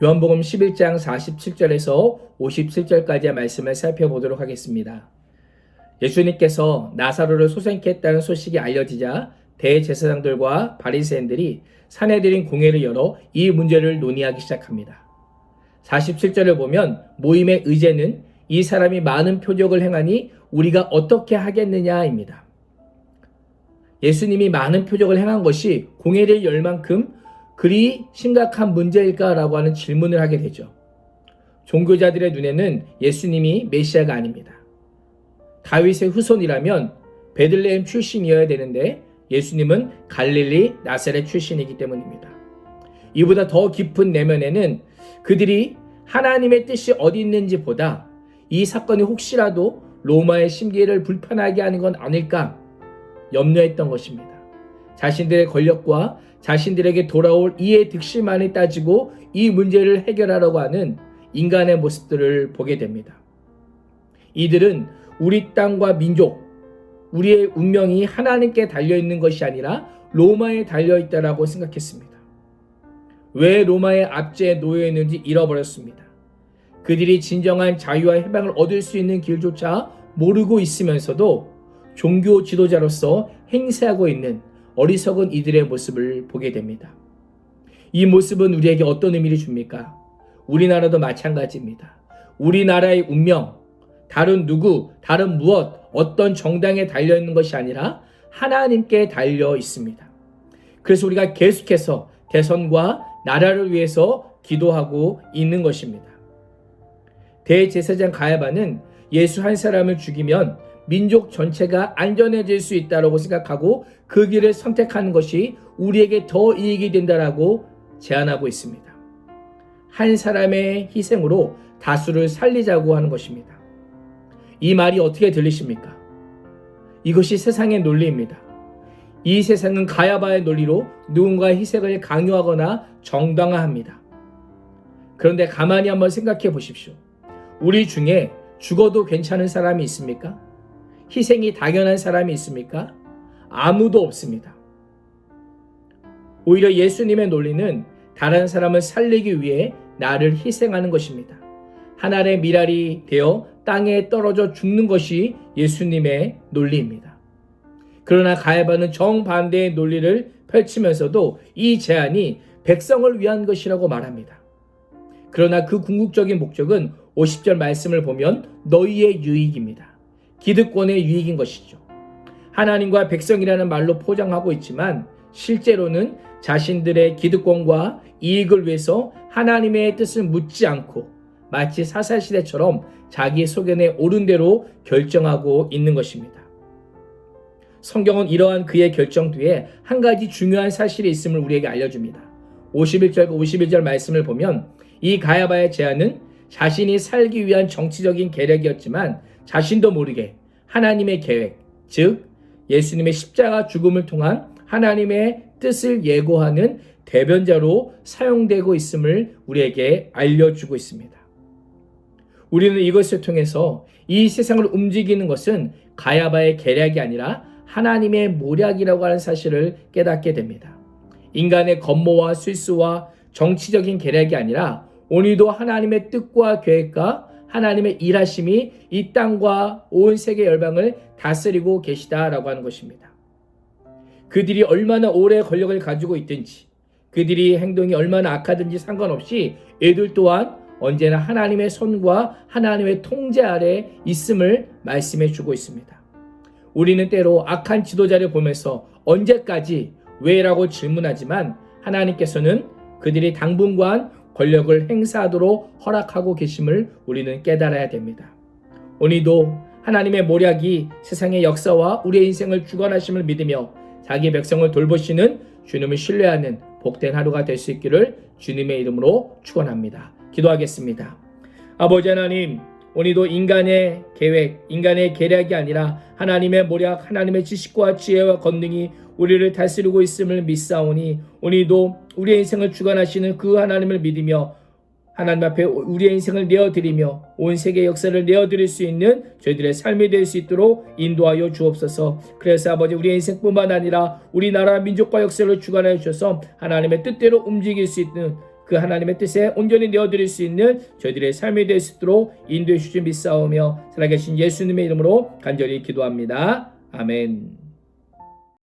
요한복음 11장 47절에서 57절까지의 말씀을 살펴보도록 하겠습니다. 예수님께서 나사로를 소생케 했다는 소식이 알려지자 대제사장들과 바리새인들이 사내들인 공회를 열어 이 문제를 논의하기 시작합니다. 47절을 보면 모임의 의제는 이 사람이 많은 표적을 행하니 우리가 어떻게 하겠느냐입니다. 예수님이 많은 표적을 행한 것이 공회를 열 만큼 그리 심각한 문제일까라고 하는 질문을 하게 되죠. 종교자들의 눈에는 예수님이 메시아가 아닙니다. 다윗의 후손이라면 베들레헴 출신이어야 되는데 예수님은 갈릴리 나사렛 출신이기 때문입니다. 이보다 더 깊은 내면에는 그들이 하나님의 뜻이 어디 있는지 보다 이 사건이 혹시라도 로마의 심기를 불편하게 하는 건 아닐까 염려했던 것입니다. 자신들의 권력과 자신들에게 돌아올 이해 득실만을 따지고 이 문제를 해결하려고 하는 인간의 모습들을 보게 됩니다. 이들은 우리 땅과 민족, 우리의 운명이 하나님께 달려있는 것이 아니라 로마에 달려있다라고 생각했습니다. 왜 로마의 압제에 놓여있는지 잃어버렸습니다. 그들이 진정한 자유와 해방을 얻을 수 있는 길조차 모르고 있으면서도 종교 지도자로서 행세하고 있는 어리석은 이들의 모습을 보게 됩니다. 이 모습은 우리에게 어떤 의미를 줍니까? 우리나라도 마찬가지입니다. 우리나라의 운명, 다른 누구, 다른 무엇, 어떤 정당에 달려있는 것이 아니라 하나님께 달려 있습니다. 그래서 우리가 계속해서 대선과 나라를 위해서 기도하고 있는 것입니다. 대제사장 가야바는 예수 한 사람을 죽이면 민족 전체가 안전해질 수 있다고 생각하고 그 길을 선택하는 것이 우리에게 더 이익이 된다라고 제안하고 있습니다. 한 사람의 희생으로 다수를 살리자고 하는 것입니다. 이 말이 어떻게 들리십니까? 이것이 세상의 논리입니다. 이 세상은 가야바의 논리로 누군가의 희생을 강요하거나 정당화합니다. 그런데 가만히 한번 생각해 보십시오. 우리 중에 죽어도 괜찮은 사람이 있습니까? 희생이 당연한 사람이 있습니까? 아무도 없습니다. 오히려 예수님의 논리는 다른 사람을 살리기 위해 나를 희생하는 것입니다. 하늘의 미랄이 되어 땅에 떨어져 죽는 것이 예수님의 논리입니다. 그러나 가야바는 정반대의 논리를 펼치면서도 이 제안이 백성을 위한 것이라고 말합니다. 그러나 그 궁극적인 목적은 50절 말씀을 보면 너희의 유익입니다. 기득권의 유익인 것이죠. 하나님과 백성이라는 말로 포장하고 있지만 실제로는 자신들의 기득권과 이익을 위해서 하나님의 뜻을 묻지 않고 마치 사사시대처럼 자기 소견에 옳은 대로 결정하고 있는 것입니다. 성경은 이러한 그의 결정 뒤에 한 가지 중요한 사실이 있음을 우리에게 알려줍니다. 51절과 51절 말씀을 보면 이 가야바의 제안은 자신이 살기 위한 정치적인 계략이었지만 자신도 모르게 하나님의 계획, 즉 예수님의 십자가 죽음을 통한 하나님의 뜻을 예고하는 대변자로 사용되고 있음을 우리에게 알려주고 있습니다. 우리는 이것을 통해서 이 세상을 움직이는 것은 가야바의 계략이 아니라 하나님의 모략이라고 하는 사실을 깨닫게 됩니다. 인간의 겁모와 술수와 정치적인 계략이 아니라 오늘도 하나님의 뜻과 계획과 하나님의 일하심이 이 땅과 온 세계 열방을 다스리고 계시다라고 하는 것입니다. 그들이 얼마나 오래 권력을 가지고 있든지 그들이 행동이 얼마나 악하든지 상관없이 이들 또한 언제나 하나님의 손과 하나님의 통제 아래 있음을 말씀해 주고 있습니다. 우리는 때로 악한 지도자를 보면서 언제까지 왜라고 질문하지만 하나님께서는 그들이 당분간 권력을 행사하도록 허락하고 계심을 우리는 깨달아야 됩니다. 오늘도 하나님의 모략이 세상의 역사와 우리의 인생을 주관하심을 믿으며 자기 백성을 돌보시는 주님을 신뢰하는 복된 하루가 될 수 있기를 주님의 이름으로 축원합니다. 기도하겠습니다. 아버지 하나님, 오늘도 인간의 계획, 인간의 계략이 아니라 하나님의 모략, 하나님의 지식과 지혜와 권능이 우리를 다스리고 있음을 믿사오니 오늘도 우리의 인생을 주관하시는 그 하나님을 믿으며 하나님 앞에 우리의 인생을 내어드리며 온 세계 역사를 내어드릴 수 있는 저희들의 삶이 될 수 있도록 인도하여 주옵소서. 그래서 아버지 우리의 인생뿐만 아니라 우리나라 민족과 역사를 주관하여 주셔서 하나님의 뜻대로 움직일 수 있는 그 하나님의 뜻에 온전히 내어드릴 수 있는 저희들의 삶이 될 수 있도록 인도해 주신 믿사오며 살아계신 예수님의 이름으로 간절히 기도합니다. 아멘.